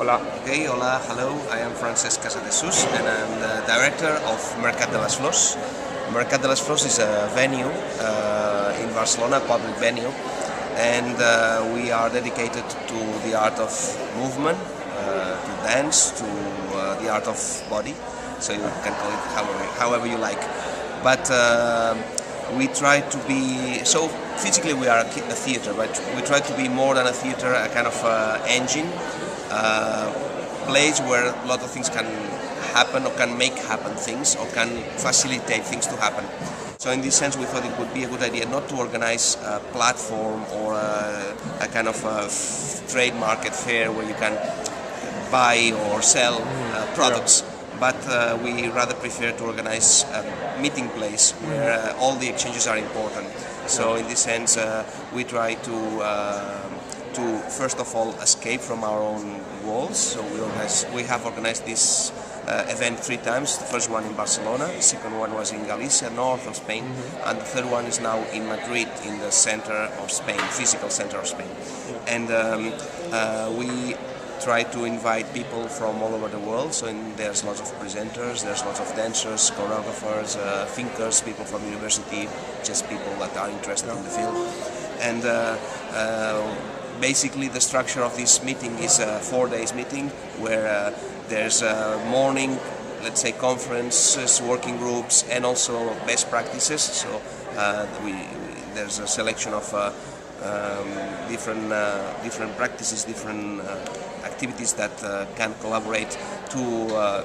Hola. Okay, hola, hello. I am Francesc Casadesús and I'm the director of Mercat de Flors. Mercat de Flors is a venue in Barcelona, public venue, and we are dedicated to the art of movement, to dance, to the art of body. So you can call it however you like. But we try to be, so physically we are a theater, but we try to be more than a theater, a kind of engine, place where a lot of things can happen or can make happen things or can facilitate things to happen. So in this sense we thought it would be a good idea not to organize a platform or a kind of a trade market fair where you can buy or sell products. But we rather prefer to organize a meeting place where all the exchanges are important. So in this sense, we try to first of all escape from our own walls. So we have organized this event 3 times. The first one in Barcelona, the second one was in Galicia, north of Spain, and the third one is now in Madrid, in the center of Spain, physical center of Spain. And we try to invite people from all over the world, so there's lots of presenters, there's lots of dancers, choreographers, thinkers, people from university, just people that are interested in the field. And basically the structure of this meeting is a 4-day meeting where there's a morning, let's say, conferences, working groups, and also best practices. So there's a selection of different practices, different activities that can collaborate to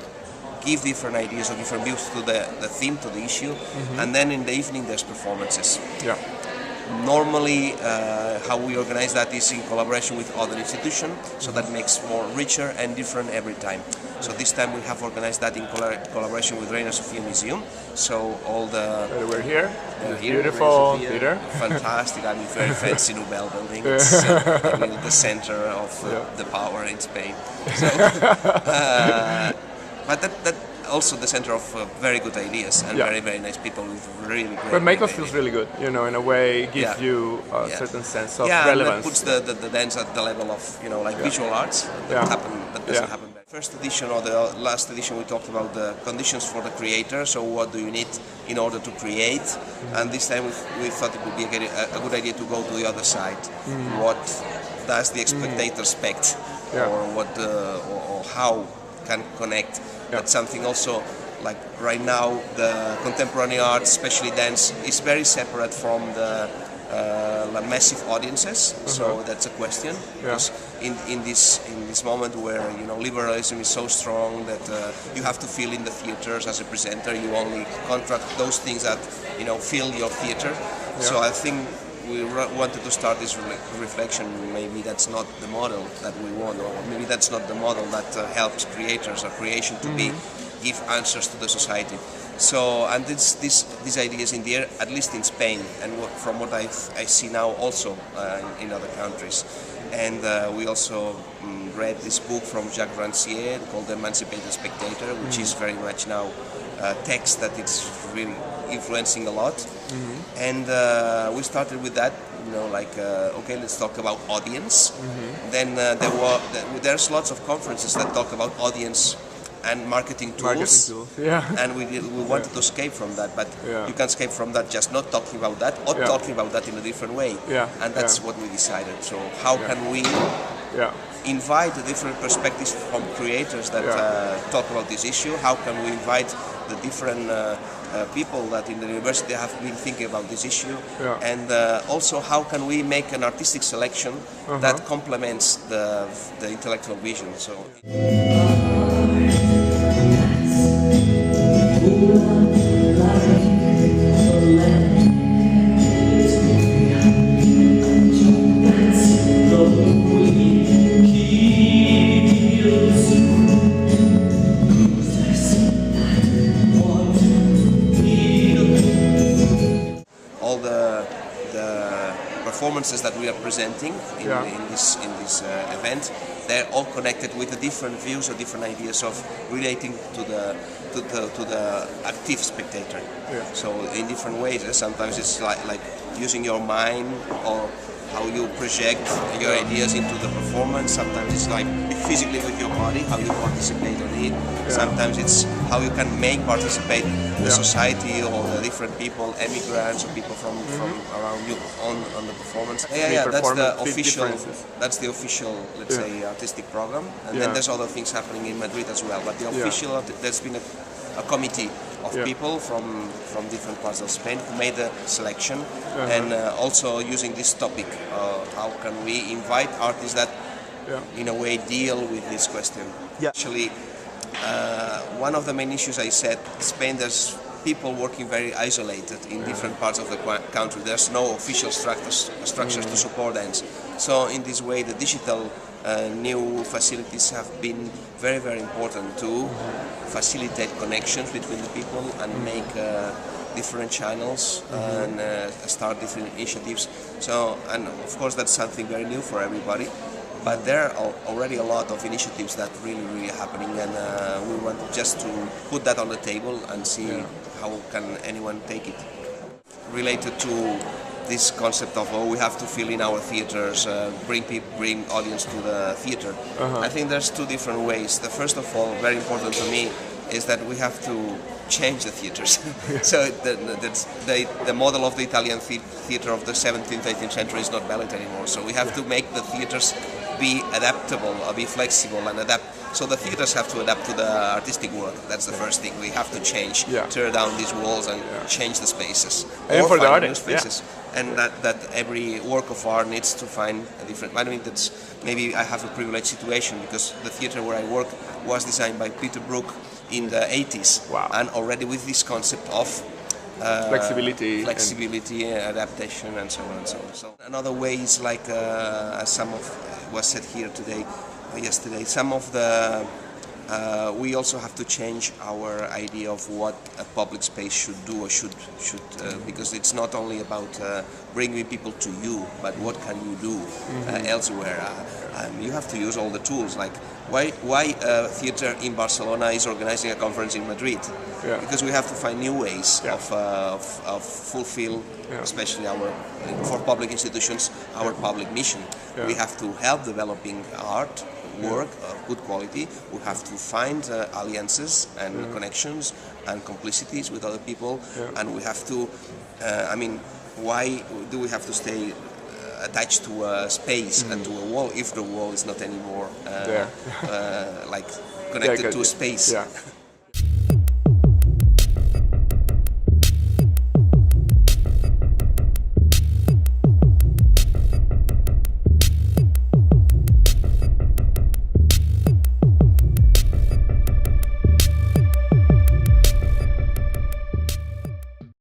give different ideas or different views to the theme, to the issue, and then in the evening there's performances. Yeah. Normally, how we organize that is in collaboration with other institutions, so that makes more richer and different every time. So this time we have organized that in collaboration with Reina Sofía Museum. So all the we're here. Beautiful theater. Fantastic, I mean, very fancy Nobel building. It's the center of the power in Spain. So, but that also the center of very good ideas and very, very nice people with really great. But make us feel really good, you know, in a way, gives you a certain sense of relevance. And that puts the dance at the level of, you know, like visual arts. That doesn't happen. First edition or the last edition we talked about the conditions for the creator, so what do you need in order to create, and this time we thought it would be a good idea to go to the other side. What does the spectator expect, or what or how can connect. That's something also, like right now the contemporary art, especially dance, is very separate from the massive audiences. So that's a question, because in this moment where, you know, liberalism is so strong that you have to fill in the theaters as a presenter, you only contract those things that, you know, fill your theater. So I think we wanted to start this reflection. Maybe that's not the model that we want, or maybe that's not the model that helps creators or creation to give answers to the society. So, and this idea is in the air, at least in Spain, and from what I see now also in other countries. And we also read this book from Jacques Rancière called The Active Espectator, which is very much now a text that it's really influencing a lot. And we started with that, you know, like, okay, let's talk about audience. Then there's lots of conferences that talk about audience and marketing tools. And we wanted to escape from that, but you can escape from that just not talking about that, or talking about that in a different way. And that's what we decided. So how can we invite the different perspectives from creators that talk about this issue? How can we invite the different people that in the university have been thinking about this issue? And also how can we make an artistic selection that complements the intellectual vision? So. All the performances that we are presenting in this event, they're all connected with the different views or different ideas of relating to the active spectator. So in different ways, sometimes it's like using your mind or how you project your ideas into the performance. Sometimes it's like physically with your body, how you participate on it. Sometimes it's how you can make participate the society or the different people, immigrants or people from around you on the performance. That's the official, let's say, artistic program. And then there's other things happening in Madrid as well. But the official, there's been a committee of people from different parts of Spain who made the selection, and also using this topic, how can we invite artists that in a way deal with this question. Actually, one of the main issues I said, Spain, there's people working very isolated in different parts of the country. There's no official structures to support them. So in this way, the digital new facilities have been very, very important to facilitate connections between the people and make different channels and start different initiatives. So, and of course that's something very new for everybody, but there are already a lot of initiatives that really are happening, and we want just to put that on the table and see how can anyone take it. Related to this concept of we have to fill in our theaters, bring audience to the theater. I think there's two different ways. The first of all, very important to me, is that we have to change the theaters. So the model of the Italian theater of the 17th, 18th century is not valid anymore. So we have to make the theaters be adaptable, be flexible and adapt. So the theaters have to adapt to the artistic work. That's the first thing. We have to change, tear down these walls and change the spaces. And for the artists, and that every work of art needs to find a different. I mean, that's maybe I have a privileged situation because the theater where I work was designed by Peter Brook in the 80s, and already with this concept of flexibility, adaptation, and so on and so on. So another way is like, as some of was said here yesterday, some of the we also have to change our idea of what a public space should do or should because it's not only about bringing people to you, but what can you do elsewhere. You have to use all the tools. Like why theater in Barcelona is organizing a conference in Madrid? Because we have to find new ways of fulfill, especially for public institutions, our public mission. We have to help developing art work of good quality. We have to find alliances and connections and complicities with other people, and we have to why do we have to stay attached to a space and to a wall if the wall is not anymore like connected to a space?